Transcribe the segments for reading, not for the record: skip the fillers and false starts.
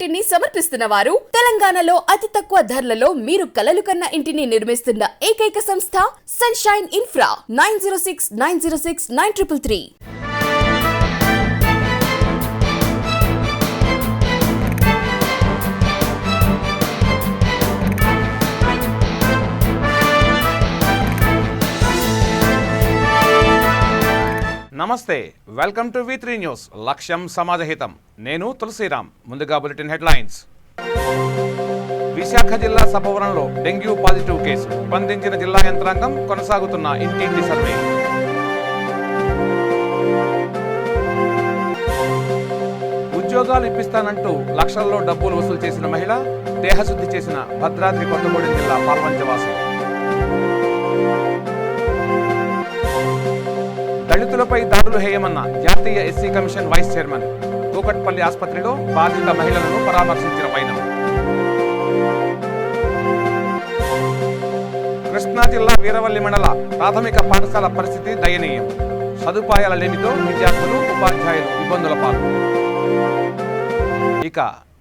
ఇంటిని సమర్పిస్తున్న వారు తెలంగాణలో అతి తక్కువ ధరలలో మీరు కలలు కన్న ఇంటిని నిర్మిస్తున్న ఏకైక సంస్థ సన్షైన్ ఇన్ఫ్రా 9069069333. నమస్తే, వెల్కమ్ టు V3 న్యూస్. లక్ష్యం సమాజహితం. నేను తులసిరామ్. ముందుగా బులెటిన్ హెడ్లైన్స్. విశాఖ జిల్లా సభవరంలో డెంగ్యూ పాజిటివ్ కేసు. స్పందించిన జిల్లా యంత్రాంగం, కొనసాగుతున్న ఇంటింటి సర్వే. ఉద్యోగాలు ఇప్పిస్తానంటూ లక్షల్లో డబ్బులు వసూలు చేసిన మహిళ, దేహశుద్ధి చేసిన భద్రాద్రి కొత్తగూడెం జిల్లా పాల్వంచవాసి. దళితులపై దాడులు హేయమన్న జాతీయ SC commission vice chairman. Kukatpally ఆసుపత్రిలో బాధిత మహిళలను పరామర్శించిన వైనం. కృష్ణా జిల్లా వీరవల్లి మండల ప్రాథమిక పాఠశాల పరిస్థితి దయనీయం. సదుపాయాల లేమితో విద్యార్థులు, ఉపాధ్యాయులు ఇబ్బందుల పాలు. ఇక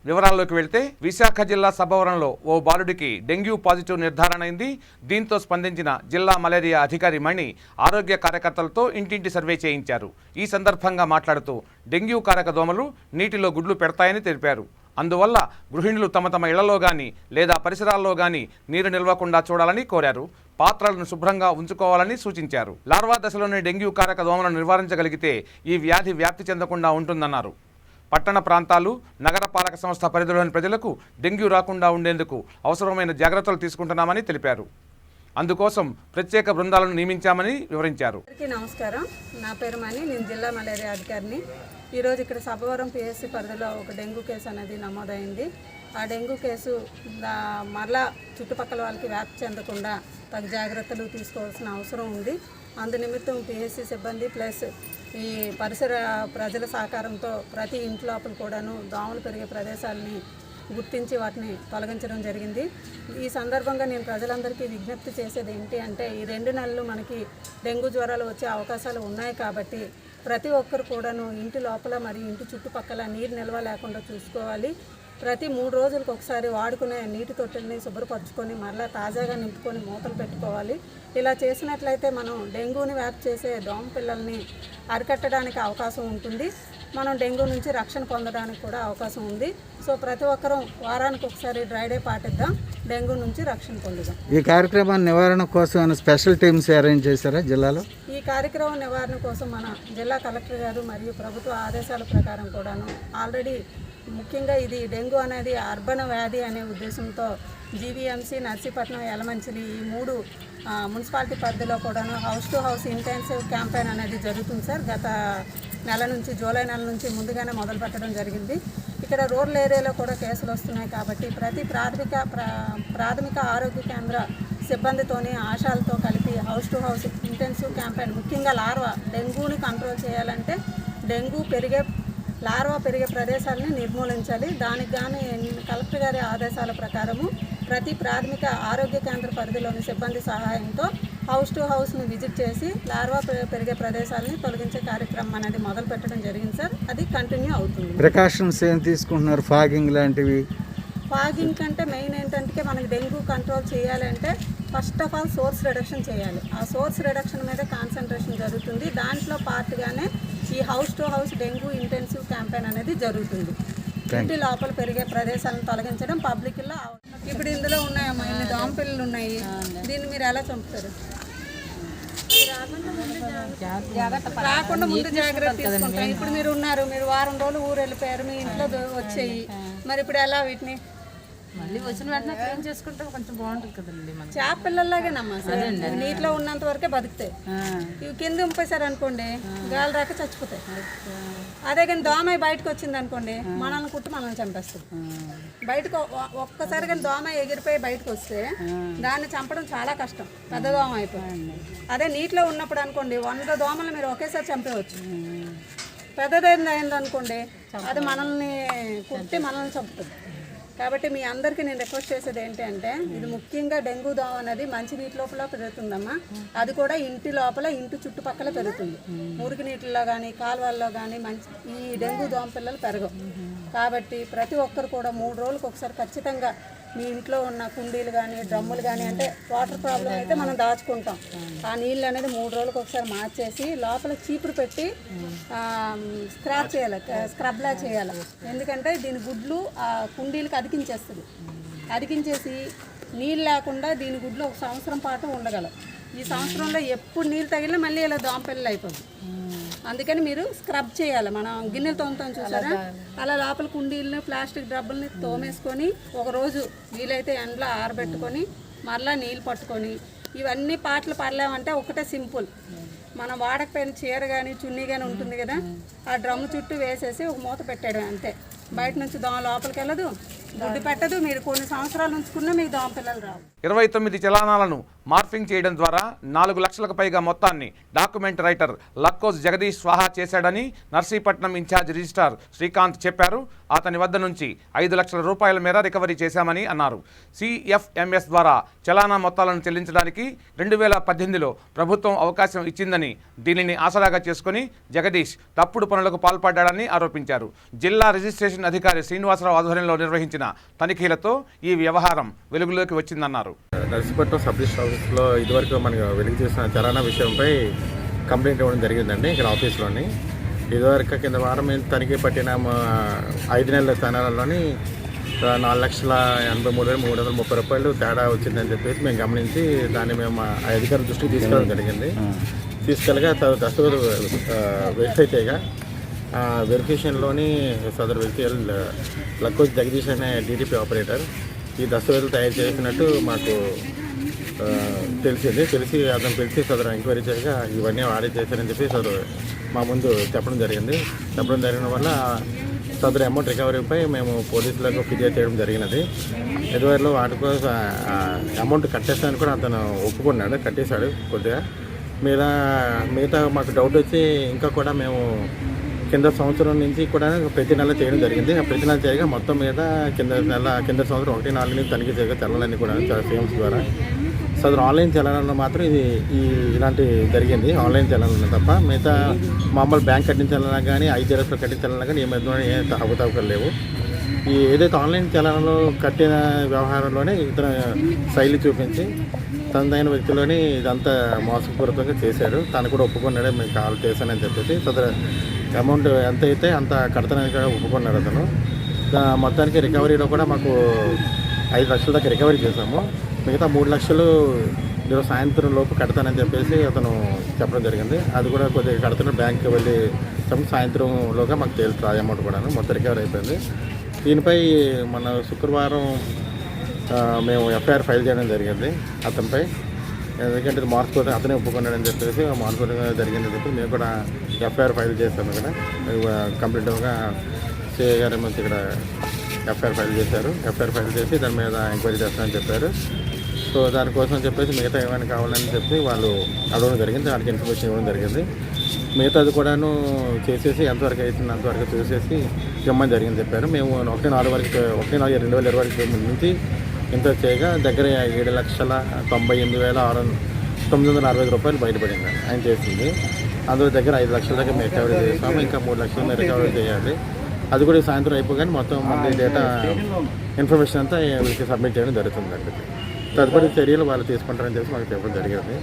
వివరాల్లోకి వెళ్తే, విశాఖ జిల్లా సభవరంలో ఓ బాలుడికి డెంగ్యూ పాజిటివ్ నిర్ధారణ అయింది. దీంతో స్పందించిన జిల్లా మలేరియా అధికారి మణి ఆరోగ్య కార్యకర్తలతో ఇంటింటి సర్వే చేయించారు. ఈ సందర్భంగా మాట్లాడుతూ డెంగ్యూ కారక దోమలు నీటిలో గుడ్లు పెడతాయని తెలిపారు. అందువల్ల గృహిణులు తమ తమ ఇళ్లలో గాని లేదా పరిసరాల్లో గాని నీరు నిల్వకుండా చూడాలని కోరారు. పాత్రలను శుభ్రంగా ఉంచుకోవాలని సూచించారు. లార్వా దశలోని డెంగ్యూ కారక దోమలను నివారించగలిగితే ఈ వ్యాధి వ్యాప్తి చెందకుండా ఉంటుందన్నారు. పట్టణ ప్రాంతాలు, నగరపాలక సంస్థ పరిధిలోని ప్రజలకు డెంగ్యూ రాకుండా ఉండేందుకు అవసరమైన జాగ్రత్తలు తీసుకుంటున్నామని తెలిపారు. అందుకోసం ప్రత్యేక బృందాలను నియమించామని వివరించారు. నమస్కారం, నా పేరు మణి, నేను జిల్లా మలేరియా అధికారిని. ఈరోజు ఇక్కడ సభవరం పిఎస్సి పరిధిలో ఒక డెంగ్యూ కేసు అనేది నమోదైంది. ఆ డెంగ్యూ కేసు మరలా చుట్టుపక్కల వాళ్ళకి వ్యాప్తి చెందకుండా తగు జాగ్రత్తలు తీసుకోవాల్సిన అవసరం ఉంది. అందు నిమిత్తం పిఎస్సి సిబ్బంది ప్లస్ ఈ పరిసర ప్రజల సహకారంతో ప్రతి ఇంటి లోపల కూడాను దోమలు పెరిగే ప్రదేశాలని గుర్తించి వాటిని తొలగించడం జరిగింది. ఈ సందర్భంగా నేను ప్రజలందరికీ విజ్ఞప్తి చేసేది ఏంటి అంటే, ఈ 2 నెలలు మనకి డెంగ్యూ జ్వరాలు వచ్చే అవకాశాలు ఉన్నాయి కాబట్టి ప్రతి ఒక్కరు కూడాను ఇంటి లోపల మరియు ఇంటి చుట్టుపక్కల నీరు నిల్వ లేకుండా చూసుకోవాలి. ప్రతి 3 రోజులకు ఒకసారి వాడుకునే నీటి తొట్టెల్ని శుభ్రపరచుకొని మరలా తాజాగా నింపుకొని మూతలు పెట్టుకోవాలి. ఇలా చేసినట్లయితే మనం డెంగ్యూని వ్యాప్తి చేసే దోమ పిల్లల్ని అరికట్టడానికి అవకాశం ఉంటుంది. మనం డెంగ్యూ నుంచి రక్షణ పొందడానికి కూడా అవకాశం ఉంది. సో ప్రతి ఒక్కరూ వారానికి ఒకసారి డ్రై డే పాటిద్దాం, డెంగ్యూ నుంచి రక్షణ పొందుదాం. ఈ కార్యక్రమాన్ని నివారణ కోసం స్పెషల్ టీమ్స్ అరేంజ్ చేశారా జిల్లాలో? ఈ కార్యక్రమం నివారణ కోసం మన జిల్లా కలెక్టర్ గారు మరియు ప్రభుత్వ ఆదేశాల ప్రకారం కూడాను ఆల్రెడీ ముఖ్యంగా ఇది డెంగ్యూ అనేది అర్బన్ వ్యాధి అనే ఉద్దేశంతో జీవీఎంసీ, నర్సీపట్నం, యలమంచిలి ఈ 3 మున్సిపాలిటీ పరిధిలో కూడాను house to house intensive campaign అనేది జరుగుతుంది సార్. గత నెల నుంచి, జూలై నెల నుంచి ముందుగానే మొదలు పెట్టడం జరిగింది. ఇక్కడ రూరల్ ఏరియాలో కూడా కేసులు వస్తున్నాయి కాబట్టి ప్రతి ప్రాథమిక ఆరోగ్య కేంద్ర సిబ్బందితోని, ఆశాలతో కలిపి house to house intensive campaign, ముఖ్యంగా లార్వా డెంగ్యూని కంట్రోల్ చేయాలంటే లార్వా పెరిగే ప్రదేశాలని నిర్మూలించాలి. దానికి గాను కలెక్టర్ గారి ఆదేశాల ప్రకారము ప్రతి ప్రాథమిక ఆరోగ్య కేంద్ర పరిధిలోని సిబ్బంది సహాయంతో హౌస్ టు హౌస్ని విజిట్ చేసి లార్వా పెరిగే ప్రదేశాలని తొలగించే కార్యక్రమం అనేది మొదలు పెట్టడం జరిగింది సార్. అది కంటిన్యూ అవుతుంది. ప్రికాషన్స్ ఏం తీసుకుంటున్నారు? ఫాగింగ్ లాంటివి? ఫాగింగ్ కంటే మెయిన్ ఏంటంటే మనకి డెంగ్యూ కంట్రోల్ చేయాలంటే first of all source reduction చేయాలి. ఆ సోర్స్ రిడక్షన్ మీద కాన్సన్ట్రేషన్ జరుగుతుంది. దాంట్లో పార్ట్గానే ఈ house to house dengue intensive campaign అనేది జరుగుతుంది. ఇంటి లోపల పెరిగే ప్రదేశాలను తొలగించడం పబ్లిక్లో. ఇప్పుడు ఇందులో ఉన్నాయమ్మా, ఇన్ని దోమ పిల్లలు ఉన్నాయి. దీన్ని మీరు ఎలా చంపుతారు? రాకుండా ముందు జాగ్రత్త తీసుకుంటాం. ఇప్పుడు మీరు ఉన్నారు, మీరు వారం రోజులు ఊరు వెళ్ళిపోయారు, మీ ఇంట్లో వచ్చాయి, మరి ఇప్పుడు ఎలా వీటిని మళ్ళీ వచ్చిన వెంటనే క్లీన్ చేసుకుంటే కొంచెం బాగుంటుంది కదండి. చేప పిల్లల్లాగేనమ్మా, నీటిలో ఉన్నంత వరకే బతుకుతాయి. ఇవి కింద ఉంపేశారు అనుకోండి, గాలి రాక చచ్చిపోతాయి. అదే కానీ దోమ బయటకు వచ్చింది అనుకోండి, మనల్ని కుట్టి మనల్ని చంపేస్తుంది. బయటకు ఒక్కసారి కానీ దోమ ఎగిరిపోయి బయటకు వస్తే దాన్ని చంపడం చాలా కష్టం, పెద్ద దోమ అయిపోయింది. అదే నీటిలో ఉన్నప్పుడు అనుకోండి 100 దోమలు మీరు ఒకేసారి చంపేయచ్చు. పెద్దదైంది అనుకోండి, అది మనల్ని కుట్టి మనల్ని చంపుతుంది. కాబట్టి మీ అందరికీ నేను రిక్వెస్ట్ చేసేది ఏంటి అంటే, ఇది ముఖ్యంగా డెంగ్యూ దోమ అనేది మంచి నీటి లోపల పెరుగుతుందమ్మా. అది కూడా ఇంటి లోపల, ఇంటి చుట్టుపక్కల పెరుగుతుంది. మురికి నీటిలో కానీ కాలువల్లో కానీ ఈ డెంగ్యూ దోమ పిల్లలు పెరగవు. కాబట్టి ప్రతి ఒక్కరు కూడా 3 రోజులకు ఒకసారి ఖచ్చితంగా మీ ఇంట్లో ఉన్న కుండీలు కానీ డ్రమ్ములు కానీ, అంటే వాటర్ ప్రాబ్లం అయితే మనం దాచుకుంటాం, ఆ నీళ్ళు అనేది 3 రోజులకు ఒకసారి మార్చేసి లోపల చీపురు పెట్టి స్క్రాప్ చేయాలి, స్క్రబ్లా చేయాలి. ఎందుకంటే దీని గుడ్లు ఆ కుండీలకు అదికించేసి నీళ్ళు లేకుండా దీని గుడ్లు 1 సంవత్సరం పాటు ఉండగలవు. ఈ సంవత్సరంలో ఎప్పుడు నీళ్ళు తగిలినా మళ్ళీ ఇలా దోమపిల్లలు అయిపోతుంది. అందుకని మీరు స్క్రబ్ చేయాలి. మనం గిన్నెలు తోముతాం చూసారా, అలా లోపల కుండీలని ప్లాస్టిక్ డబ్బుల్ని తోమేసుకొని ఒకరోజు వీలైతే ఎండలో ఆరబెట్టుకొని మరలా నీళ్ళు పట్టుకొని ఇవన్నీ పాటలు పడలేమంటే ఒకటే సింపుల్, మనం వాడకపోయిన చీర కానీ చున్నీ కానీ ఉంటుంది కదా, ఆ డ్రమ్ము చుట్టూ వేసేసి ఒక మూత పెట్టాడు అంతే. బయట నుంచి దోమ లోపలికి వెళ్ళదు, గుడ్డు పెట్టదు. మీరు కొన్ని సంవత్సరాలు ఉంచుకున్నా మీకు దోమ పిల్లలు రావు. 29 చలానాలను మార్ఫింగ్ చేయడం ద్వారా 4 లక్షలకు పైగా మొత్తాన్ని డాక్యుమెంట్ రైటర్ లక్కోజ్ జగదీష్ స్వాహా చేశాడని నర్సీపట్నం ఇన్ఛార్జ్ రిజిస్ట్రార్ శ్రీకాంత్ చెప్పారు. అతని వద్ద నుంచి 5 లక్షల రూపాయల మేర రికవరీ చేశామని అన్నారు. CFMS ద్వారా చలానా మొత్తాలను చెల్లించడానికి 2018లో ప్రభుత్వం అవకాశం ఇచ్చిందని, దీనిని ఆసరాగా చేసుకుని జగదీష్ తప్పుడు పనులకు పాల్పడ్డాడని ఆరోపించారు. జిల్లా రిజిస్ట్రేషన్ అధికారి శ్రీనివాసరావు ఆధ్వర్యంలో నిర్వహించిన తనిఖీలతో ఈ వ్యవహారం వెలుగులోకి వచ్చిందన్నారు. నర్సీపట్నం సబ్ రిజిస్టర్ ఆఫీస్లో ఇదివరకు మనకు వెలుగు చేసిన చలానా విషయంపై కంప్లైంట్ ఇవ్వడం జరిగిందండి ఇక్కడ ఆఫీస్లోని. ఇదివరకు కింద వారం తనిఖీ పట్టిన 5 నెలల స్థానాలలోని 4,83,330 రూపాయలు తేడా వచ్చిందని చెప్పేసి మేము గమనించి దాన్ని మేము అధికారుల దృష్టికి తీసుకెళ్ళడం జరిగింది. తీసుకెళ్ళగా దస్తూరు వెరిఫై చేయగా వెరిఫికేషన్లోని సదరు వ్యక్తి లక్కోజ్ జగదీష్ అనే DTP ఆపరేటర్ ఈ దస్తావేజులు తయారు చేసినట్టు మాకు తెలిసి అతను పిలిచి సదరు ఎంక్వైరీ చేయగా ఇవన్నీ ఆడిట్ చేశారని చెప్పి సదరు మా ముందు చెప్పడం జరిగిన వల్ల సదరు అమౌంట్ రికవరీపై మేము పోలీసులకు ఫిర్యాదు చేయడం జరిగినది. ఇదివరలో వాటి కోసం అమౌంట్ కట్టేస్తానికి కూడా అతను ఒప్పుకున్నాడు, కట్టేశాడు. కొద్దిగా మిగతా మాకు డౌట్ వచ్చి ఇంకా కూడా మేము కింద సంవత్సరం నుంచి కూడా ప్రతి నెల చేయడం జరిగింది. ప్రతి నెల చేయగా మొత్తం మీద కింద సంవత్సరం 1/4 నుంచి తనిఖీ చేయగా చలనాలన్నీ కూడా CMS ద్వారా సదరు ఆన్లైన్ చలనాల్లో మాత్రం ఇలాంటి జరిగింది. ఆన్లైన్ చలనాలు తప్ప మిగతా మామూలు బ్యాంక్ కట్టించాలన్నా కానీ IGRSలో కట్టించాలన్నా కానీ ఏ అవకతవకలు లేవు. ఈ ఏదైతే ఆన్లైన్ చలనాలు కట్టిన వ్యవహారంలోనే ఇతను శైలి చూపించి తనదైన వ్యక్తిలోని ఇదంతా మోసపూరితంగా చేశాడు. తను కూడా ఒప్పుకున్నాడే మేము కాల్ చేశానని చెప్పేసి సదరు అమౌంట్ ఎంత అయితే అంత కడతానని కూడా ఒప్పుకున్నాడు అతను. మొత్తానికి రికవరీలో కూడా మాకు 5 లక్షల దాకా రికవరీ చేశాము. మిగతా 3 లక్షలు ఈరోజు సాయంత్రం లోపు కడతానని చెప్పేసి అతను చెప్పడం జరిగింది. అది కూడా కొద్దిగా కడుతున్న బ్యాంక్కి వెళ్ళి సాయంత్రంలోగా మాకు తెలుసు ఆ అమౌంట్ కూడా మొత్తం రికవరీ అయిపోయింది. దీనిపై మన శుక్రవారం మేము FIR ఫైల్ చేయడం జరిగింది అతనిపై. ఎందుకంటే ఇది మార్చుకోవడం అతనే ఒప్పుకున్నాడని చెప్పేసి మార్చుకోవడం జరిగిందని చెప్పి మేము కూడా FIR ఫైల్ చేస్తాము. ఇక్కడ కంప్లీట్గా CI గారు మంచి ఇక్కడ FIR ఫైల్ చేశారు. FIR ఫైల్ చేసి దాని మీద ఎంక్వైరీ చేస్తామని చెప్పారు. సో దానికోసం చెప్పేసి మిగతా ఏమైనా కావాలని చెప్పి వాళ్ళు అడగడం జరిగింది. దానికి ఇన్ఫర్మేషన్ ఇవ్వడం జరిగింది. మిగతాది కూడాను చేసేసి ఎంతవరకు అవుతుంది అంతవరకు చూసేసి ఇవ్వమని జరిగింది చెప్పారు. మేము 1/4/2020 నుంచి ఇంత చేయగా దగ్గర 7,98,945 రూపాయలు బయటపడింది ఆయన చేసింది. అందులో దగ్గర 5 లక్షల దగ్గర మేము రికవరీ చేస్తాము. ఇంకా 3 లక్షల మీద రికవరీ చేయాలి. అది కూడా సాయంత్రం అయిపోగానే మొత్తం మళ్ళీ డేటా ఇన్ఫర్మేషన్ అంతా వీళ్ళకి సబ్మిట్ చేయడం జరుగుతుందండి. తదుపరి చర్యలు వాళ్ళు తీసుకుంటారని చెప్పి మాకు చెప్పడం జరిగింది.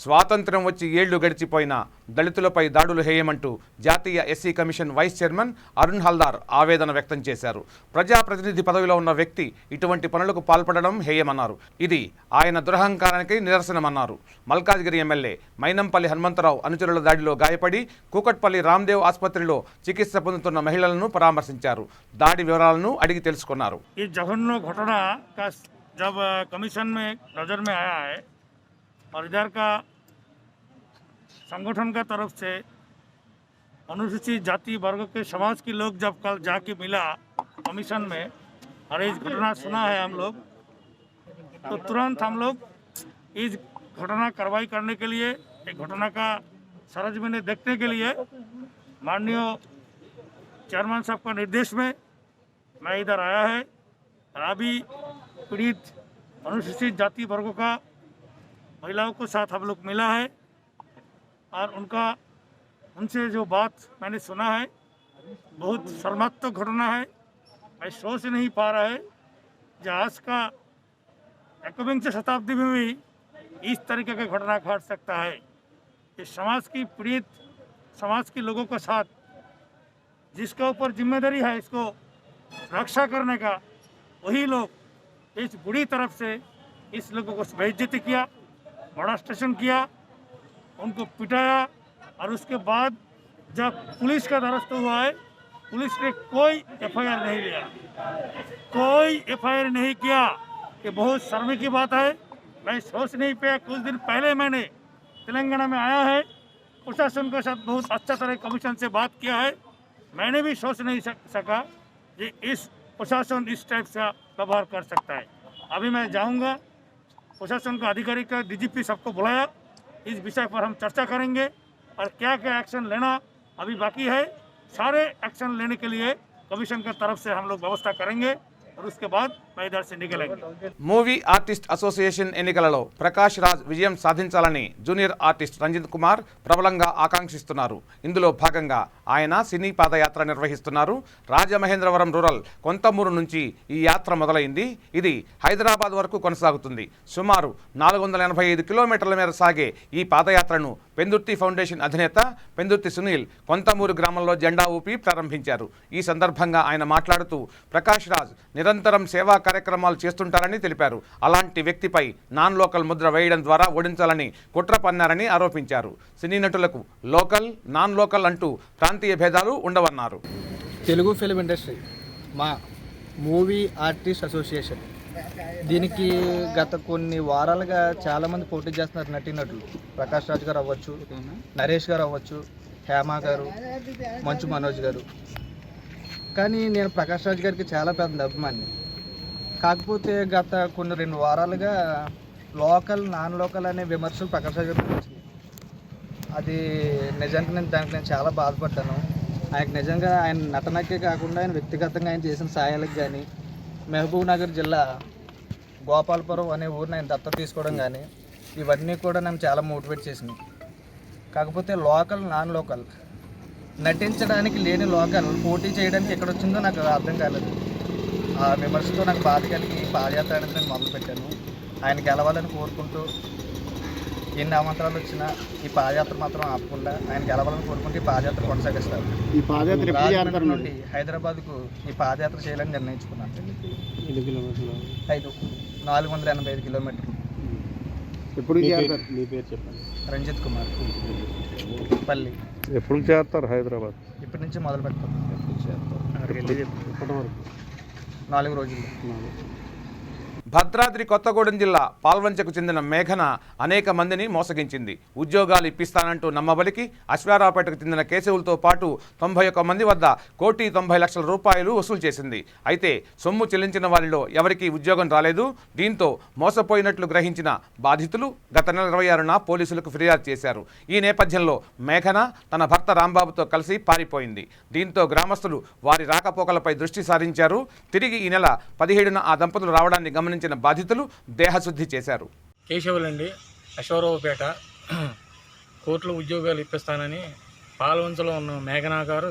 స్వాతంత్ర్యం వచ్చి ఏళ్లు గడిచిపోయినా దళితులపై దాడులు హేయమంటూ జాతీయ SC commission vice chairman Arun Haldar ఆవేదన వ్యక్తం చేశారు. ప్రజాప్రతినిధి పదవిలో ఉన్న వ్యక్తి ఇటువంటి పనులకు పాల్పడడం హేయమన్నారు. ఇది ఆయన దురహంకారానికి నిదర్శనమన్నారు. మల్కాజ్గిరి ఎమ్మెల్యే మైనంపల్లి హనుమంతరావు అనుచరుల దాడిలో గాయపడి కూకట్పల్లి రామ్దేవ్ ఆసుపత్రిలో చికిత్స పొందుతున్న మహిళలను పరామర్శించారు. దాడి వివరాలను అడిగి తెలుసుకున్నారు. ఈ జఘన్య घटना का जब कमीशन में नज़र में आया है और इधर का संगठन का तरफ से अनुसूचित जाति वर्ग के समाज के लोग जब कल जाके मिला कमीशन में और इस घटना सुना है हम लोग, तो तुरंत हम लोग इस घटना कार्रवाई करने के लिए, एक घटना का सरजमीन देखने के लिए माननीय चेयरमैन साहब का निर्देश में मैं इधर आया है। अभी पीड़ित अनुसूचित जाति वर्गों का महिलाओं के साथ हम लोग मिला है और उनसे जो बात मैंने सुना है बहुत शर्मात्मक घटना है। मैं सोच नहीं पा रहा है कि आज का 21वीं शताब्दी में भी इस तरीके का घटना घट सकता है। ये समाज की पीड़ित समाज के लोगों के साथ जिसके ऊपर जिम्मेदारी है इसको रक्षा करने का, वही लोग इस बुरी तरफ से इस लोगों को बेइज्जती किया, मोलेस्टेशन किया, उनको पिटाया और उसके बाद जब पुलिस का द्वारस्थ हुआ है, पुलिस ने कोई एफआईआर नहीं लिया, कोई एफआईआर नहीं किया। ये बहुत शर्म की बात है। मैं सोच नहीं पाया, कुछ दिन पहले मैंने तेलंगाना में आया है, प्रशासन के साथ बहुत अच्छा तरह कमीशन से बात किया है। मैंने भी सोच नहीं सका कि इस प्रशासन इस टाइप से व्यवहार कर सकता है। अभी मैं जाऊंगा, प्रशासन का अधिकारी का डीजीपी सबको बुलाया, इस विषय पर हम चर्चा करेंगे और क्या क्या एक्शन लेना अभी बाकी है। सारे एक्शन लेने के लिए कमीशन की तरफ से हम लोग व्यवस्था करेंगे और उसके बाद मैं इधर से निकलेंगे। మూవీ ఆర్టిస్ట్ అసోసియేషన్ ఎన్నికలలో ప్రకాష్ రాజ్ విజయం సాధించాలని జూనియర్ ఆర్టిస్ట్ రంజిత్ కుమార్ ప్రబలంగా ఆకాంక్షిస్తున్నారు. ఇందులో భాగంగా ఆయన సినీ పాదయాత్ర నిర్వహిస్తున్నారు. రాజమహేంద్రవరం రూరల్ కొంతమూరు నుంచి ఈ యాత్ర మొదలైంది. ఇది హైదరాబాద్ వరకు కొనసాగుతుంది. సుమారు 485 కిలోమీటర్ల మేర సాగే ఈ పాదయాత్రను పెందుర్తి ఫౌండేషన్ అధినేత పెందుర్తి సునీల్ కొంతమూరు గ్రామంలో జెండా ఊపి ప్రారంభించారు. ఈ సందర్భంగా ఆయన మాట్లాడుతూ ప్రకాష్ రాజ్ నిరంతరం సేవా కార్యక్రమాలు చేస్తుంటారని తెలిపారు. అలాంటి వ్యక్తిపై నాన్ లోకల్ ముద్ర వేయడం ద్వారా ఓడించాలని కుట్ర పన్నారని ఆరోపించారు. సినీ నటులకు లోకల్ నాన్ లోకల్ అంటూ ప్రాంతీయ భేదాలు ఉండవన్నారు. తెలుగు ఫిల్మ్ ఇండస్ట్రీ మా మూవీ ఆర్టిస్ట్ అసోసియేషన్ దీనికి గత కొన్ని వారాలుగా చాలామంది పోటీ చేస్తున్నారు. నటీనటులు ప్రకాష్ రాజ్ గారు అవ్వచ్చు, నరేష్ గారు అవ్వచ్చు, హేమ గారు, మంచు మనోజ్ గారు. కానీ నేను ప్రకాష్ రాజ్ గారికి చాలా పెద్ద అభిమాని. కాకపోతే గత కొన్ని 2 వారాలుగా లోకల్ నాన్ లోకల్ అనే విమర్శలు ప్రకాష్ రాజ్ గారికి వచ్చింది. అది నిజానికి నేను చాలా బాధపడ్డాను. ఆయనకు నిజంగా ఆయన నటనకే కాకుండా ఆయన వ్యక్తిగతంగా ఆయన చేసిన సాయాలకు కానీ, మహబూబ్ నగర్ జిల్లా గోపాలపురం అనే ఊరిని ఆయన దత్తత తీసుకోవడం కానీ ఇవన్నీ కూడా నన్ను చాలా మోటివేట్ చేసినాయి. కాకపోతే లోకల్ నాన్ లోకల్ నటించడానికి లేని లోకల్ పోటీ చేయడానికి ఎక్కడ వచ్చిందో నాకు అర్థం కాలేదు. ఆ విమర్శతో నాకు బాధ కలిగి పాదయాత్ర అనేది నేను మొదలుపెట్టాను. ఆయన గెలవాలని కోరుకుంటూ ఎన్ని అమంతరాలు వచ్చినా ఈ పాదయాత్ర మాత్రం ఆపకుండా ఆయన గెలవాలని కోరుకుంటూ ఈ పాదయాత్ర కొనసాగిస్తారు. ఈ పాదయాత్ర రాజమండ్రి నుండి హైదరాబాద్కు ఈ పాదయాత్ర చేయాలని నిర్ణయించుకున్నాను. 485 కిలోమీటర్లు. ఎప్పుడు మీ పేరు చెప్పండి. రంజిత్ కుమార్ పల్లి. ఎప్పుడు చేస్తారు హైదరాబాద్? ఇప్పటి నుంచి మొదలు పెడతాం. ఎప్పటి వరకు? 4 రోజులు. భద్రాద్రి కొత్తగూడెం జిల్లా పాల్వంచకు చెందిన మేఘన అనేక మందిని మోసగించింది. ఉద్యోగాలు ఇప్పిస్తానంటూ నమ్మబలికి అశ్వారావుపేటకు చెందిన కేశవులతో పాటు 91 మంది వద్ద 1,90,00,000 రూపాయలు వసూలు చేసింది. అయితే సొమ్ము చెల్లించిన వారిలో ఎవరికీ ఉద్యోగం రాలేదు. దీంతో మోసపోయినట్లు గ్రహించిన బాధితులు గత నెల 26న పోలీసులకు ఫిర్యాదు చేశారు. ఈ నేపథ్యంలో మేఘన తన భర్త రాంబాబుతో కలిసి పారిపోయింది. దీంతో గ్రామస్తులు వారి రాకపోకలపై దృష్టి సారించారు. తిరిగి ఈ నెల 17న ఆ దంపతులు రావడాన్ని గమనించిన బాధితులు దేహశుద్ధి చేశారు. కేశవులండి, అశ్వరావుపేట. కోర్టులో ఉద్యోగాలు ఇప్పిస్తానని పాలవంచలో ఉన్న మేఘనా గారు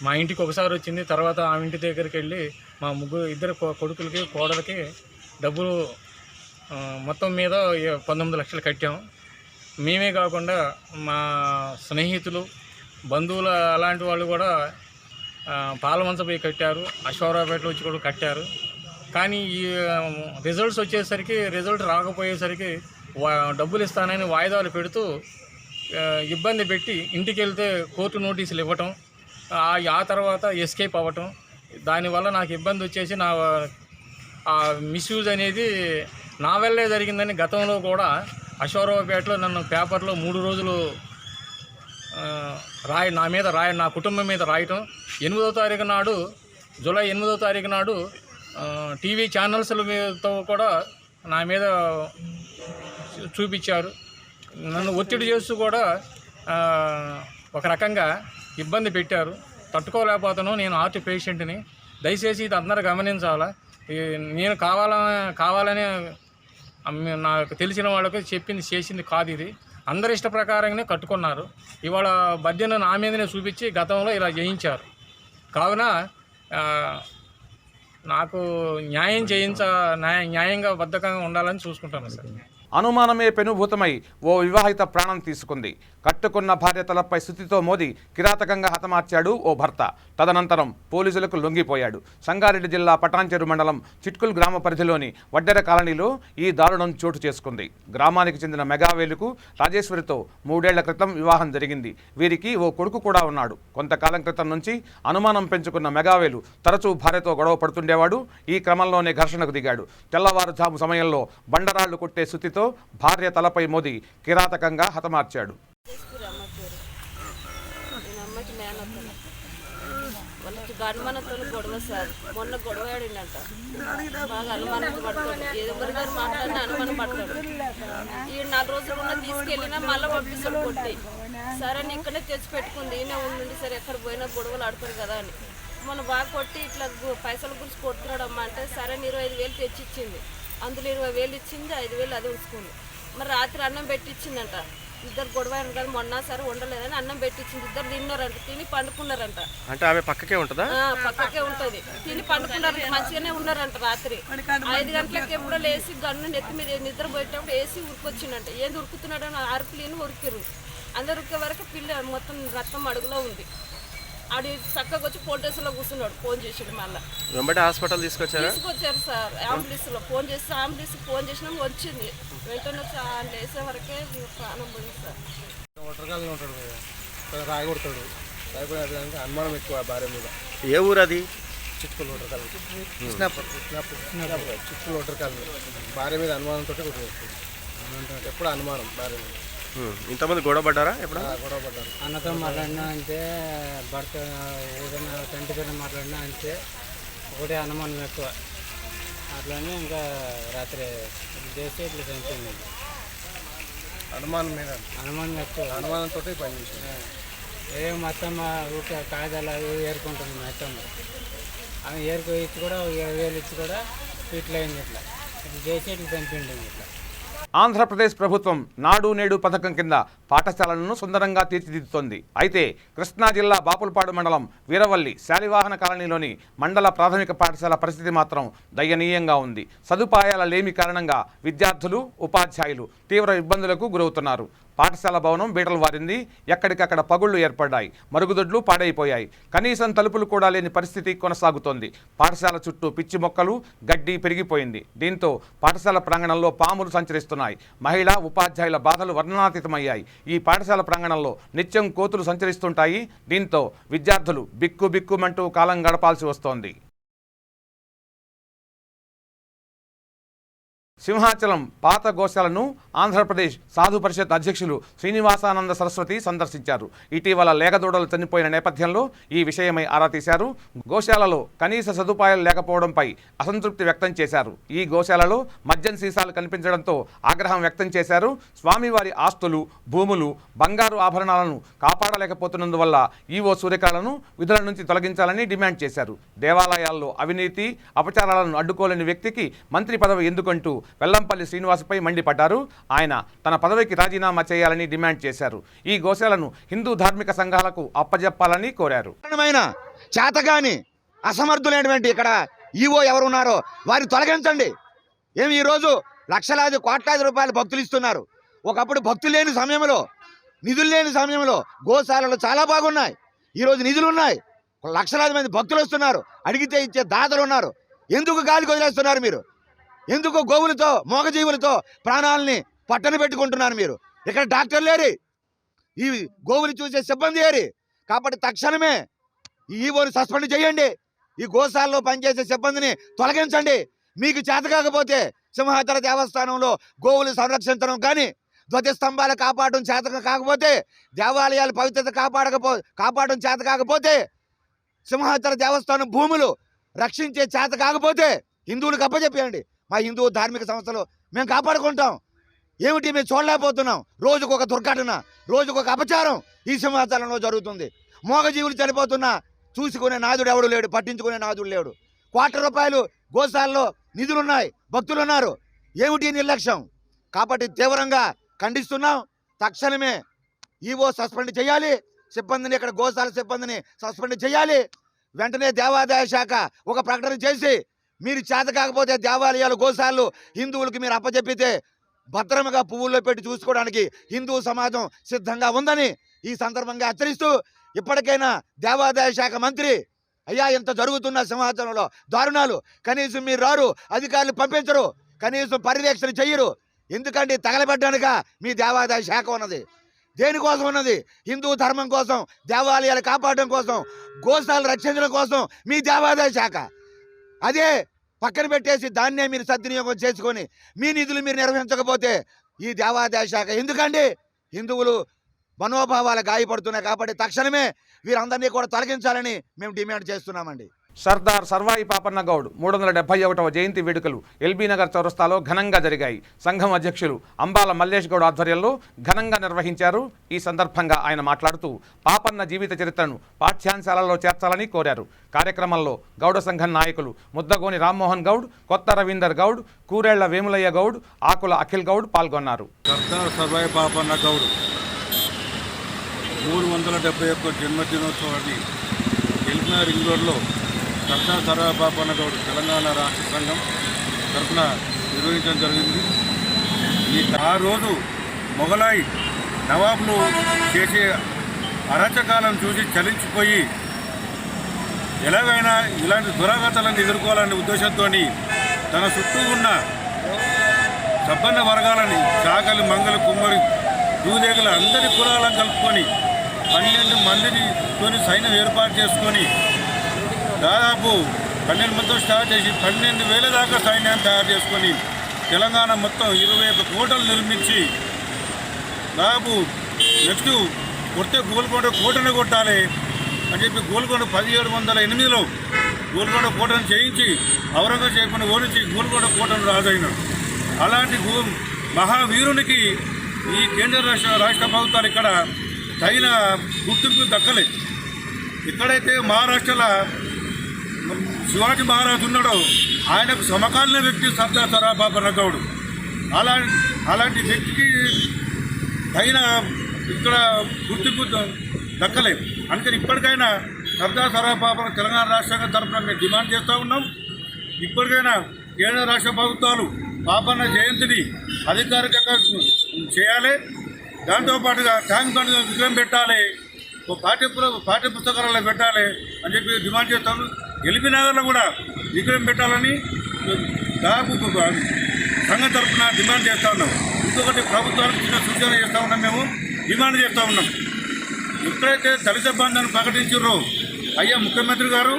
మా ఇంటికి ఒకసారి వచ్చింది. తర్వాత ఆ ఇంటి దగ్గరికి వెళ్ళి మా ఇద్దరు కొడుకులకి కోడలకి డబ్బులు మొత్తం మీద 19 లక్షలు కట్టాం. మేమే కాకుండా మా స్నేహితులు, బంధువులు అలాంటి వాళ్ళు కూడా పాలవంచపై కట్టారు, అశ్వరావుపేటలో వచ్చి కూడా కట్టారు. కానీ ఈ రిజల్ట్స్ వచ్చేసరికి రిజల్ట్ రాకపోయేసరికి డబ్బులు ఇస్తానని వాయిదాలు పెడుతూ ఇబ్బంది పెట్టి ఇంటికి వెళ్తే కోర్టు నోటీసులు ఇవ్వటం, ఆ తర్వాత ఎస్కేప్ అవ్వటం. దానివల్ల నాకు ఇబ్బంది వచ్చేసి నా మిస్యూజ్ అనేది నా వల్లే జరిగిందని గతంలో కూడా అశ్వరావుపేటలో నన్ను పేపర్లో 3 రోజులు నా కుటుంబం మీద రాయటం. 8వ తారీఖు నాడు, జూలై 8వ తారీఖు నాడు టీవీ ఛానల్స్తో కూడా నా మీద చూపించారు. నన్ను ఒత్తిడి చేస్తూ కూడా ఒక రకంగా ఇబ్బంది పెట్టారు. తట్టుకోలేకపోతాను. నేను హార్ట్ పేషెంట్ని. దయచేసి ఇది అందరూ గమనించాలా. నేను కావాలని నాకు తెలిసిన వాళ్ళకి చెప్పింది చేసింది కాదు. ఇది అందరి ఇష్ట ప్రకారంగానే కట్టుకున్నారు. ఇవాళ బద్దెను నా మీదనే చూపించి గతంలో ఇలా చేయించారు. కావున నాకు న్యాయంగా బద్ధకంగా ఉండాలని చూసుకుంటాను సార్. అనుమానమే పెనుభూతమై ఓ వివాహిత ప్రాణం తీసుకుంది. కట్టుకున్న భార్య తలపై సుత్తితో మోది కిరాతకంగా హతమార్చాడు ఓ భర్త. తదనంతరం పోలీసులకు లొంగిపోయాడు. సంగారెడ్డి జిల్లా పటాన్చెరు మండలం చిట్కుల్ గ్రామ పరిధిలోని వడ్డెర కాలనీలో ఈ దారుణం చోటు చేసుకుంది. గ్రామానికి చెందిన మెగావేలుకు రాజేశ్వరితో 3 ఏళ్ల క్రితం వివాహం జరిగింది. వీరికి ఓ కొడుకు కూడా ఉన్నాడు. కొంతకాలం క్రితం నుంచి అనుమానం పెంచుకున్న మెగావేలు తరచూ భార్యతో గొడవ పడుతుండేవాడు. ఈ క్రమంలోనే ఘర్షణకు దిగాడు. తెల్లవారుజాము సమయంలో బండరాళ్లు కొట్టే సుత్తితో భార్య తలపై మోది కిరాతకంగా హతమార్చాడు. వాళ్ళకి అనుమానంతో గొడవ సార్. మొన్న గొడవ ఆడిందంట. బాగా అనుమానం పడతాడు. ఎవరి గారు మాట్లాడినా అనుమానం పడతాడు. ఈ 4 రోజులు ఉన్న తీసుకెళ్ళినా మళ్ళీ పంపిస్తాడు కొట్టి. సరే అని ఇక్కడే తెచ్చి పెట్టుకుంది. ఈయన ఉండి సరే ఎక్కడ పోయినా గొడవలు ఆడతారు కదా అని మొన్న బాగా కొట్టి ఇట్లా పైసల గురించి కొడుతున్నాడు అమ్మ అంటే సరే 25,000 తెచ్చి ఇచ్చింది. అందులో 20,000 ఇచ్చింది, 5,000 అది ఉంచుకుంది. మరి రాత్రి అన్నం పెట్టించిందంట. ఇద్దరు గొడవ కదా మొన్న సరే ఉండలేదని అన్నం పెట్టించింది. ఇద్దరు తిన్నారంట, తిని పండుకున్నారంట. అంటే ఆమె పక్కకే ఉంటుందా? పక్కకే ఉంటుంది. తిని పండుకున్నారు, మంచిగానే ఉన్నారంట. రాత్రి 5 గంటలకు ఎప్పుడో లేచి గన్ను నెత్తి మీద నిద్ర పోయేటప్పుడు వేసి ఉరికొచ్చిండంట. ఏంది ఉరుకుతున్నాడు అని అరుపులేని ఉరికిరు. అందరు ఉరికే వరకు పిల్ల మొత్తం రక్తం అడుగులో ఉంది. ఆడి చక్కగా వచ్చి పోలీస్ స్టేషన్లో కూర్చున్నాడు. ఫోన్ చేసాడు. మళ్ళీ వెంబడి హాస్పిటల్ తీసుకొచ్చారు సార్. అంబులెన్స్లో ఫోన్ చేస్తే అంబులెన్స్ ఫోన్ చేసినాం వచ్చింది. వెంటనే లేసే వరకే ప్రాణం పోయింది సార్. ఒట్టరకాలలో ఉంటాడు కదా, రాయి కొడతాడు. అనుమానం ఎక్కువ భార్య మీద. ఏ ఊరు అది? చిట్కులు ఒట్టరకాలు, కృష్ణాపూర్ చిట్కులు ఒట్టరకాలు. భార్య మీద అనుమానంతో కొట్టుకొస్తాడు. ఎప్పుడు అనుమానం భార్య మీద. ఇంతమంది గొడవ పడ్డారా? ఎప్పుడు గొడవ పడ్డారు. అన్నతో మాట్లాడినా అంతే, భర్త ఏదైనా తండ్రితో మాట్లాడినా అంతే, ఒకటే అనుమానం ఎక్కువ. అట్లానే ఇంకా రాత్రి చేస్తే ఇట్లా చనిపోయింది. అనుమానం మీద అనుమానం ఎక్కువ, అనుమానంతో పని చేసింది. మొత్తం ఊరికే కాగితాలు అవి ఏరుకుంటుంది. మొత్తం ఆమె ఏరుకు ఇచ్చి కూడా 20,000 ఇచ్చి కూడా ఇట్లా అయింది. ఇట్లా చేసి ఇట్లా చనిపోయింది. ఇట్లా ఆంధ్రప్రదేశ్ ప్రభుత్వం నాడు నేడు పథకం కింద పాఠశాలలను సుందరంగా తీర్చిదిద్దుతోంది. అయితే కృష్ణా జిల్లా బాపులపాడు మండలం వీరవల్లి శాలివాహన కాలనీలోని మండల ప్రాథమిక పాఠశాల పరిస్థితి మాత్రం దయనీయంగా ఉంది. సదుపాయాల లేమి కారణంగా విద్యార్థులు, ఉపాధ్యాయులు తీవ్ర ఇబ్బందులకు గురవుతున్నారు. పాఠశాల భవనం బీటలు వారింది. ఎక్కడికక్కడ పగుళ్లు ఏర్పడ్డాయి. మరుగుదొడ్లు పాడైపోయాయి. కనీసం తలుపులు కూడా లేని పరిస్థితి కొనసాగుతోంది. పాఠశాల చుట్టూ పిచ్చి మొక్కలు, గడ్డి పెరిగిపోయింది. దీంతో పాఠశాల ప్రాంగణంలో పాములు సంచరిస్తున్నాయి. మహిళా, ఉపాధ్యాయుల బాధలు వర్ణనాతీతమయ్యాయి. ఈ పాఠశాల ప్రాంగణంలో నిత్యం కోతులు సంచరిస్తుంటాయి. దీంతో విద్యార్థులు బిక్కుబిక్కుమంటూ కాలం గడపాల్సి వస్తోంది. సింహాచలం పాత గోశాలను ఆంధ్రప్రదేశ్ సాధు పరిషత్ అధ్యక్షులు శ్రీనివాసానంద సరస్వతి సందర్శించారు. ఇటీవల లేగదూడలు చనిపోయిన నేపథ్యంలో ఈ విషయమై ఆరా తీశారు. గోశాలలో కనీస సదుపాయాలు లేకపోవడంపై అసంతృప్తి వ్యక్తం చేశారు. ఈ గోశాలలో మద్యం సీసాలు కనిపించడంతో ఆగ్రహం వ్యక్తం చేశారు. స్వామివారి ఆస్తులు, భూములు, బంగారు ఆభరణాలను కాపాడలేకపోతున్నందువల్ల ఈవో సూర్యకాలను విధుల నుంచి తొలగించాలని డిమాండ్ చేశారు. దేవాలయాల్లో అవినీతి, అపచారాలను అడ్డుకోలేని వ్యక్తికి మంత్రి పదవి ఎందుకంటూ వెల్లంపల్లి శ్రీనివాసుపై మండిపడ్డారు. ఆయన తన పదవికి రాజీనామా చేయాలని డిమాండ్ చేశారు. ఈ గోశాలను హిందూ ధార్మిక సంఘాలకు అప్పజెప్పాలని కోరారు. చేతగాని అసమర్థులైనటువంటి ఇక్కడ ఈవో ఎవరు ఉన్నారో వారిని తొలగించండి. ఏమి ఈరోజు లక్షలాది కోట్లాది రూపాయలు భక్తులు ఇస్తున్నారు. ఒకప్పుడు భక్తులు లేని సమయంలో, నిధులు లేని సమయంలో గోశాలలు చాలా బాగున్నాయి. ఈరోజు నిధులు ఉన్నాయి, లక్షలాది మంది భక్తులు వస్తున్నారు, అడిగితే ఇచ్చే దాతలు ఉన్నారు. ఎందుకు గాలికి వదిలేస్తున్నారు మీరు? ఎందుకు గోవులతో, మోగజీవులతో ప్రాణాలని పట్టన పెట్టుకుంటున్నారు మీరు? ఇక్కడ డాక్టర్లు లేరు, ఈ గోవులు చూసే సిబ్బంది ఏరి. కాబట్టి తక్షణమే ఈ ఈవోని సస్పెండ్ చేయండి. ఈ గోశాలలో పనిచేసే సిబ్బందిని తొలగించండి. మీకు చేత కాకపోతే సింహాచల దేవస్థానంలో గోవులు సంరక్షించడం కానీ, ధ్వజస్తంభాలు కాపాడడం చేత కాకపోతే, దేవాలయాల పవిత్రత కాపాడడం చేత కాకపోతే, సింహాచల దేవస్థానం భూములు రక్షించే చేత కాకపోతే హిందువులకు అప్పచెప్పేయండి. మా హిందూ ధార్మిక సంస్థలు మేము కాపాడుకుంటాం. ఏమిటి మేము చూడలేకపోతున్నాం? రోజుకొక దుర్ఘటన, రోజుకొక అపచారం ఈ సింహాచలంలో జరుగుతుంది. మోగజీవులు చనిపోతున్నా చూసుకునే నాదుడు ఎవడు లేడు, పట్టించుకునే నాదుడు లేడు. ₹1,00,00,000 గోశాలలో నిధులున్నాయి, భక్తులున్నారు. ఏమిటి నిర్లక్ష్యం? కాబట్టి తీవ్రంగా ఖండిస్తున్నాం. తక్షణమే ఈవో సస్పెండ్ చేయాలి, సిబ్బందిని ఇక్కడ గోశాల సిబ్బందిని సస్పెండ్ చేయాలి. వెంటనే దేవాదాయ శాఖ ఒక ప్రకటన చేసి మీరు చేత కాకపోతే దేవాలయాలు గోశాలలు హిందువులకి మీరు అప్పచెప్పితే భద్రముగా పువ్వుల్లో పెట్టి చూసుకోవడానికి హిందూ సమాజం సిద్ధంగా ఉందని ఈ సందర్భంగా హెచ్చరిస్తూ, ఇప్పటికైనా దేవాదాయ శాఖ మంత్రి అయ్యా ఇంత జరుగుతున్న సింహాచలంలో దారుణాలు, కనీసం మీరు రారు, అధికారులు పంపించరు, కనీసం పర్యవేక్షణ చెయ్యరు. ఎందుకంటే తగలబడ్డానుగా మీ దేవాదాయ శాఖ ఉన్నది. దేనికోసం ఉన్నది? హిందూ ధర్మం కోసం, దేవాలయాలు కాపాడడం కోసం, గోశాలను రక్షించడం కోసం మీ దేవాదాయ శాఖ. అదే పక్కన పెట్టేసి దాన్నే మీరు సద్వినియోగం చేసుకొని మీ నిధులు మీరు నిర్వహించకపోతే ఈ దేవాదాయ శాఖ ఎందుకండి? హిందువులు మనోభావాలు గాయపడుతున్నాయి కాబట్టి తక్షణమే వీరందరినీ కూడా తొలగించాలని మేము డిమాండ్ చేస్తున్నామండి. సర్దార్ సర్వాయి పాపన్న గౌడ్ 371వ జయంతి వేడుకలు ఎల్బీ నగర్ చౌరస్తాలో ఘనంగా జరిగాయి. సంఘం అధ్యక్షులు అంబాల మల్లేష్ గౌడ్ ఆధ్వర్యంలో ఘనంగా నిర్వహించారు. ఈ సందర్భంగా ఆయన మాట్లాడుతూ పాపన్న జీవిత చరిత్రను పాఠ్యాంశాలలో చేర్చాలని కోరారు. కార్యక్రమంలో గౌడ సంఘం నాయకులు ముద్దగోని రామ్మోహన్ గౌడ్, కొత్త రవీందర్ గౌడ్, కూరేళ్ల వేములయ్య గౌడ్, ఆకుల అఖిల్ గౌడ్ పాల్గొన్నారు. సర్దార్ సర్వాయి పాపన్న గౌడ్ 371 జన్మదినోత్సవాన్ని ఎల్బీ రింగ్ రోడ్లో సర్దార్ సర్వాయి పాపన్న గౌడ్ తెలంగాణ రాష్ట్ర సంఘం తరఫున నిర్వహించడం జరిగింది. ఆ రోజు మొఘలాయి నవాబులు చేసే అరాచకాలను చూసి చలించిపోయి ఎలాగైనా ఇలాంటి దురాగతాలను ఎదుర్కోవాలనే ఉద్దేశంతో తన చుట్టూ ఉన్న సబ్బన్న వర్గాలని చాకలి, మంగళ, కుమ్మరి, దూదేగల అందరి కులాలను కలుపుకొని 12 మందితో సైన్యం ఏర్పాటు చేసుకొని దాదాపు 12 మందితో స్టార్ట్ చేసి 12,000 దాకా సైన్యాన్ని తయారు చేసుకొని తెలంగాణ మొత్తం 21 కోటలు నిర్మించి దాదాపు నెక్స్ట్ కొడితే గోల్కొండ కోటను కొట్టాలి అని చెప్పి గోల్కొండ 1708లో గోల్కొండ కోటను చేయించి ఔరంగజేబును ఓడించి గోల్కొండ కోటను రాజైనాడు. అలాంటి మహావీరునికి ఈ కేంద్ర రాష్ట్ర ప్రభుత్వాలు ఇక్కడ తగిన గుర్తింపు దక్కలే. ఎక్కడైతే మహారాష్ట్రలో శివాజీ మహారాజు ఉన్నాడో ఆయనకు సమకాలీన వ్యక్తి సర్దార్ సర్వాయి పాపన్న గౌడ్. అలాంటి వ్యక్తికి తగిన ఇక్కడ గుర్తింపు దక్కలేదు. అందుకని ఇప్పటికైనా సర్దార్ సర్వాయి పాపన్న తెలంగాణ రాష్ట్ర తరఫున మేము డిమాండ్ చేస్తూ ఉన్నాం. ఇప్పటికైనా కేంద్ర రాష్ట్ర ప్రభుత్వాలు పాపన్న జయంతిని అధికారికంగా చేయాలి. దాంతోపాటుగా ట్యాంక్ బండ్ విగ్రహం పెట్టాలి, పాఠ్య పుస్తకాలలో పెట్టాలి అని చెప్పి డిమాండ్ చేస్తాను. ఎల్బీ నగర్లో కూడా విగ్రహం పెట్టాలని దాదాపు సంఘం తరఫున డిమాండ్ చేస్తూ ఉన్నాం. ఇంకొకటి ప్రభుత్వానికి చిన్న సూచన చేస్తూ ఉన్నాం, మేము డిమాండ్ చేస్తూ ఉన్నాం. ఎప్పుడైతే దళిత బంధాన్ని ప్రకటించారో అయ్యా ముఖ్యమంత్రి గారు,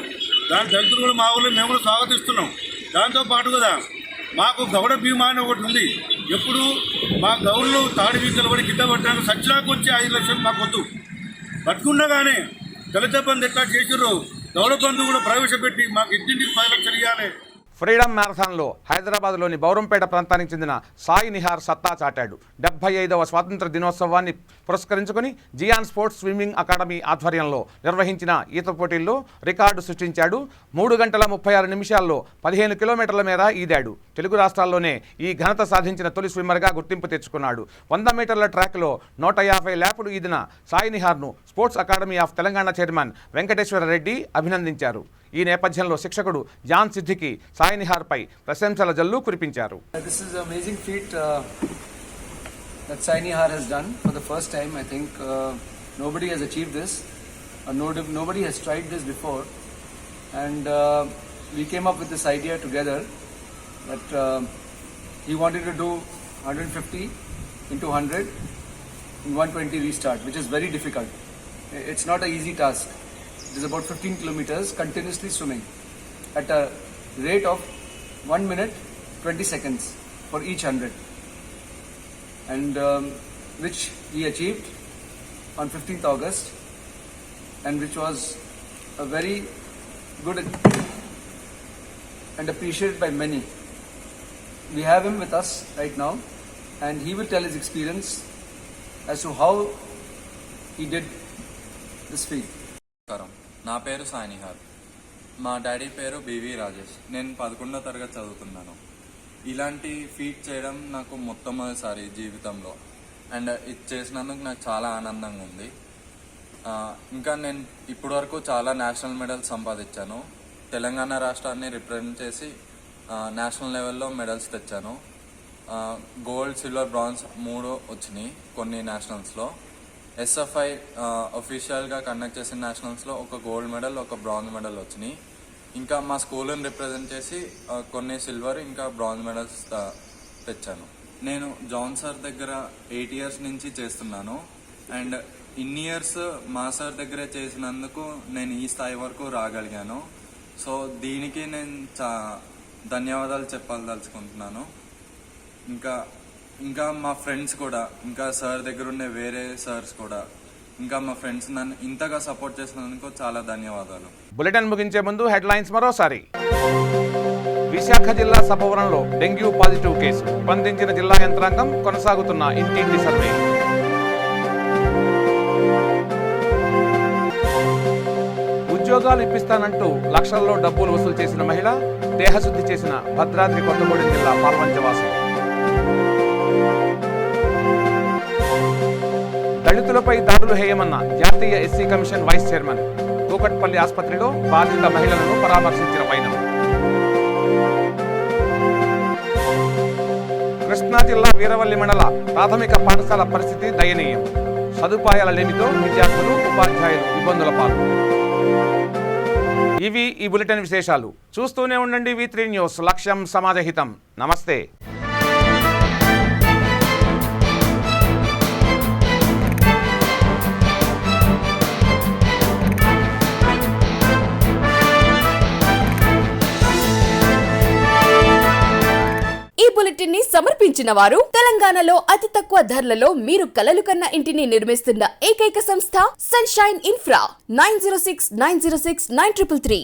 దాని దళితులు కూడా మా ఊళ్ళో మేము కూడా స్వాగతిస్తున్నాం. దాంతోపాటు కదా మాకు గౌడ బీమా అని ఒకటి ఉంది. ఎప్పుడు మా గౌళ్ళు తాడి వీకలు పడి కింద పట్టడానికి సచ్చినాకు వచ్చి 5 లక్షలు మాకు వద్దు. బతుకున్నగానే దళిత బంధు ఎట్లా చేసారో గౌడ బంధు కూడా ప్రవేశపెట్టి మాకు ఇంటింటికి 10 లక్షలు ఇవ్వాలి. ఫ్రీడమ్ మ్యారథాన్లో హైదరాబాద్లోని బౌరంపేట ప్రాంతానికి చెందిన సాయి నిహార్ సత్తా చాటాడు. 75వ స్వాతంత్ర దినోత్సవాన్ని పురస్కరించుకుని జియాన్ స్పోర్ట్స్ స్విమ్మింగ్ అకాడమీ ఆధ్వర్యంలో నిర్వహించిన ఈత పోటీల్లో రికార్డు సృష్టించాడు. 3 గంటల 36 నిమిషాల్లో 15 కిలోమీటర్ల మేర ఈదాడు. తెలుగు రాష్ట్రాల్లోనే ఈ ఘనత సాధించిన తొలి స్విమ్మర్గా గుర్తింపు తెచ్చుకున్నాడు. 100 మీటర్ల ట్రాక్లో 150 ల్యాపులు ఈదిన సాయి నిహార్ను sports academy of Telangana chairman Venkateswara Reddy అభినందించారు. ఈ నేపథ్యంలో శిక్షకుడు జాన్ సిద్దికి సాయి నిహార్పై ప్రశంసల జల్లు కురిపించారు. This is an amazing feat that Sai Nihar has done for the first time. I think nobody has achieved this. Nobody has tried this before. And we came up with this idea together that he wanted to do 150 into 100 in 120 restart, which is very difficult. It's not an easy task. It is about 15 kilometers continuously swimming at a rate of 1 minute 20 seconds for each 100, and which he achieved on 15th August, and which was a very good and appreciated by many. We have him with us right now, and he will tell his experience as to how he did this feat. నా పేరు సాయి నిహార్, మా daddy పేరు BV Rajesh. నేను 11వ తరగతి చదువుతున్నాను. ఇలాంటి feet చేయడం నాకు మొట్టమొదటిసారి జీవితంలో. అండ్ ఇది చేసినందుకు నాకు చాలా ఆనందంగా ఉంది. ఇంకా నేను ఇప్పటివరకు చాలా నేషనల్ మెడల్స్ సంపాదించాను. తెలంగాణ రాష్ట్రాన్ని రిప్రజెంట్ చేసి నేషనల్ లెవెల్లో మెడల్స్ తెచ్చాను. గోల్డ్, సిల్వర్, బ్రాంజ్ 3 వచ్చినాయి కొన్ని నేషనల్స్లో. ఎస్ఎఫ్ఐ అఫీషియల్గా కండక్ట్ చేసిన నేషనల్స్లో ఒక గోల్డ్ మెడల్, ఒక బ్రాంజ్ మెడల్ వచ్చినాయి. ఇంకా మా స్కూల్ని రిప్రజెంట్ చేసి కొన్ని సిల్వర్ ఇంకా బ్రాంజ్ మెడల్స్ తెచ్చాను. నేను జాన్ సార్ దగ్గర 8 years నుంచి చేస్తున్నాను. అండ్ ఇన్ని ఇయర్స్ మా సార్ దగ్గరే చేసినందుకు నేను ఈ స్థాయి వరకు రాగలిగాను. సో దీనికి నేను ధన్యవాదాలు చెప్పాలదలుచుకుంటున్నాను. ఇంకా మా ఫ్రెండ్స్ కూడా, ఇంకా సార్ దగ్గర ఉండే వేరే సార్స్ కూడా, ఇంకా మా ఫ్రెండ్స్ నన్ను ఇంతగా సపోర్ట్ చేసినందుకు చాలా ధన్యవాదాలు. బులెటిన్ ముగించే ముందు హెడ్లైన్స్ మరోసారి. విశాఖ జిల్లా సభవరంలో డెంగ్యూ పాజిటివ్ కేసు. స్పందించిన జిల్లా యంత్రాంగం, కొనసాగుతున్న ఇంటింటి సర్వే. ఉద్యోగాలు ఇప్పిస్తానంటూ లక్షల్లో డబ్బులు వసూలు చేసిన మహిళ, దేహశుద్ధి చేసిన భద్రాద్రి కొత్తగూడెం జిల్లా పాల్వంచవాసి. దళితులపై దాడులు హేయమన్న జాతీయ SC commission vice chairman. Kukatpally ఆసుపత్రిలో బాధిత మహిళలను పరామర్శించిన వైనం. కృష్ణా జిల్లా వీరవల్లి మండల ప్రాథమిక పాఠశాల పరిస్థితి దయనీయం. సదుపాయాల లేమితో విద్యార్థులు, ఉపాధ్యాయులు ఇబ్బందుల పాలు. ఇవి ఈ బులెటిన్ విశేషాలు. చూస్తూనే ఉండండి V3 న్యూస్. లక్ష్యం సమాజహితం. నమస్తే. ఈ బులెటిన్ ని సమర్పించిన వారు తెలంగాణలో అతి తక్కువ ధరలలో మీరు కలలు కన్న ఇంటిని నిర్మిస్తున్న ఏకైక సంస్థ సన్షైన్ ఇన్ఫ్రా. 9069069333.